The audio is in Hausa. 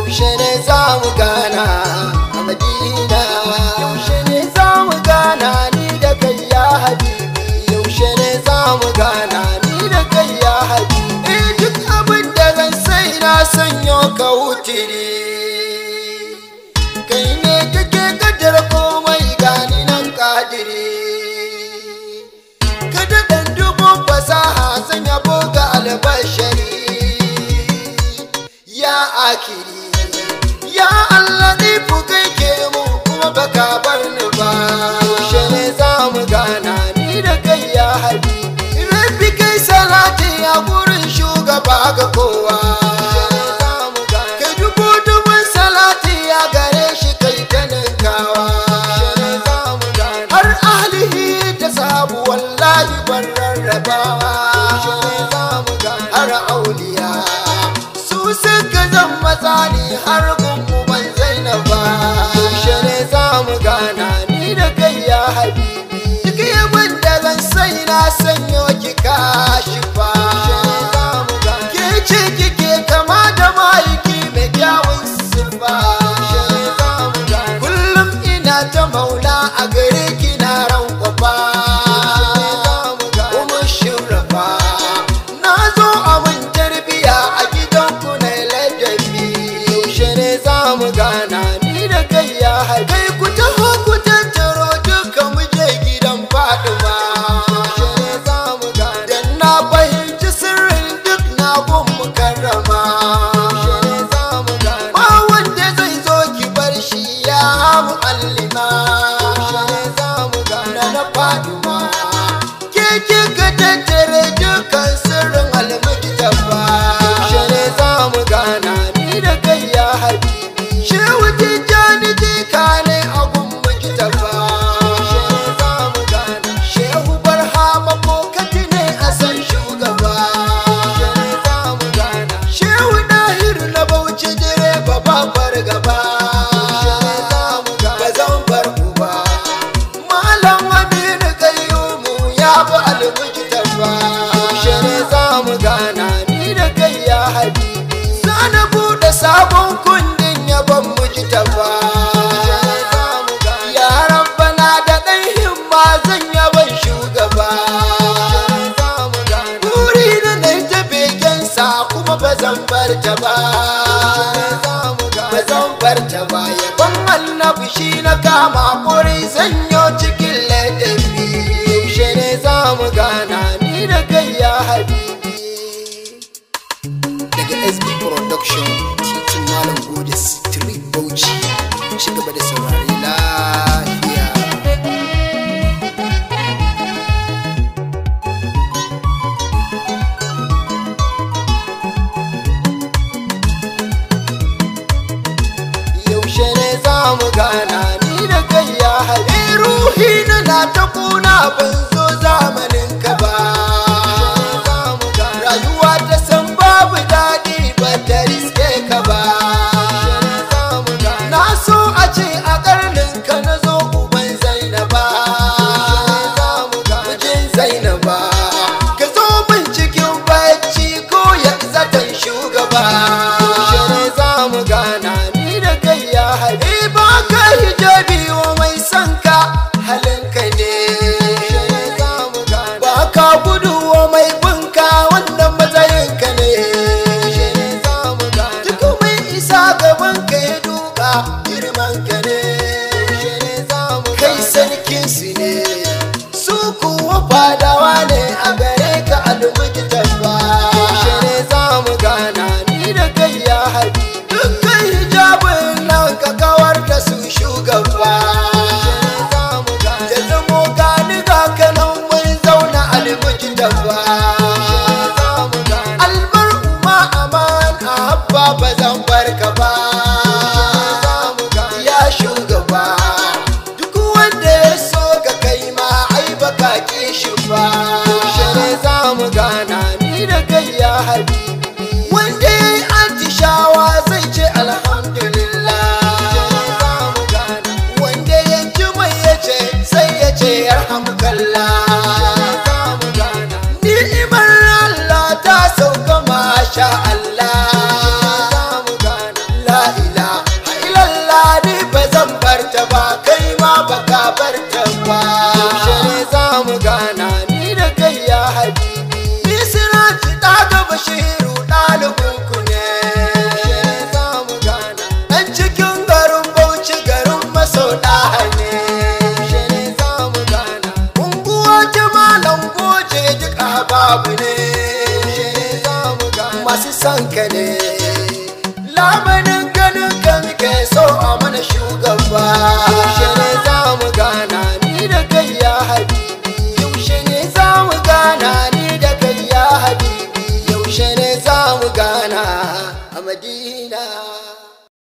yaushe ne za mu gana a Madina, yaushe ne za mu gana ni da kai ya habibi, yaushe ne za mu gana ni da kai ya habibi. Duk abin da zan sai na sanyo ka wutiri, kai ne kake kaddara komai gani nan kadiri, ka daɗan dubun fasaha zan yabo ga albashari ya akiri. Ya Allah ni fukai ke mu kuma baka bar ni ba, yaushe ne za mu gana ni da kai ya habibi. Rabbi kai salati a gurin shugaba ga kowa, kai dubu dubun salati a gare shi kai ta ninkawa, har ahlihi ta sahabu wallahi ban rarrabawa, har auliya su suka zan matsani har gungu ban zainaba. Yaushe ne za mu gana ni da kai ya habibi, duk yaban da zan sai na sanyo ki kashifa, ke ce kike kama da maiki mai kyawun sifa. Kullum ina ta maula a gare ki na ran kwafa, kuma shirrafa na zo abin tarbiya a gidanku na ladabi. Yaushe ne za mu gana ni da kai ya haɗe, kai ku taho ku tattaro duka mu je gidan Fatima. Dan na fahimci sirrin duk na gun mukarrama, ba wanda zai zo ki bar shi ya mu'allima. Na Fatima ke kika tattare dukan sirrin almujtaba. Yaushe ne za mu gana ni da kai ya habibi, shehu tijjani jika ne a gun mujtaba. Shehu barhama kokati ne a san shugaba, shehu dahir na Bauchi direba babar gaba. Ba zan bar ku ba, malam Aminu Kayyumu ya bi almujtaba. Yaushe ne za mu gana ni da kai ya habibi, sana buɗe sabon kundin yabon mujtaba. Ya rabbana da ɗan himma zan yaban shugaba, buri na nai ta begensa kuma ba zan bar ta ba, ba zan bar ta ba. Yabon Annabi shi na kama ƙuri zanyo cikin ladabi. Yaushe ne za mu gana ni da kai ya habibi. Daga SB Production, titin Malam Mungode Street Bauchi, ci gaba da saurari lafiya. Yaushe ne za mu gana ni da kai ya haɗe, ruhi na ta kuna ban zo zamanin ka ba. Rayuwa ta san babu daɗi ba ta riske ka ba, na so a ce a ƙarnin ka na zo uban Zainaba, mijin Zainaba. Ka zo min cikin bacci ko ya zaton shugaba. Yaushe ne za mu gana ni da kai ya haɗe, ba ka hijabi wa mai son ka halinka ne, ba ka gudu wa mai bunka wannan matsayinka ne. Duk mai isa gaban ka ya duka girman ka ne, kai sarkin su ne su kuwa fadawa ne a gare ka almujtaba. Yaushe ne za mu gana ni da kai ya haɗe, dukkan hijabin nan ka kawar da su shugaba. Ya zamo gani ga kanan mun zauna almujtaba. Albar umma aman abba ba zan bar ka ba, ya shugaba. Duk wanda ya so ka kai ma ai baka ki shi ba. Yaushe ne za mu gana ni da kai ya habibi, wanda ya yi antishawa zai ce alhamdulillah, wanda ya ji mai ya ce sai ya ce yarhamukallah. Ni'imar Allah ta sauka masha Allah, la bar tabba. Yaushe ne za mu gana ni da kai ya habibi. Ni Siraj Daga Bashiru ɗalibinku ne. Yaushe ne za mu gana ɗan cikin garin Bauchi garin mazaunin ne. Yaushe ne za mu gana unguwa malam goje duk ahbabu ne. Yaushe ne za mu gana masu son ka ne. Lamarin ganin ka muke so a mana shugaba. Yaushe ne za mu gana ni da kai ya habibi. Yaushe ne za mu gana ni da kai ya habibi. Yaushe ne za mu gana a Madina.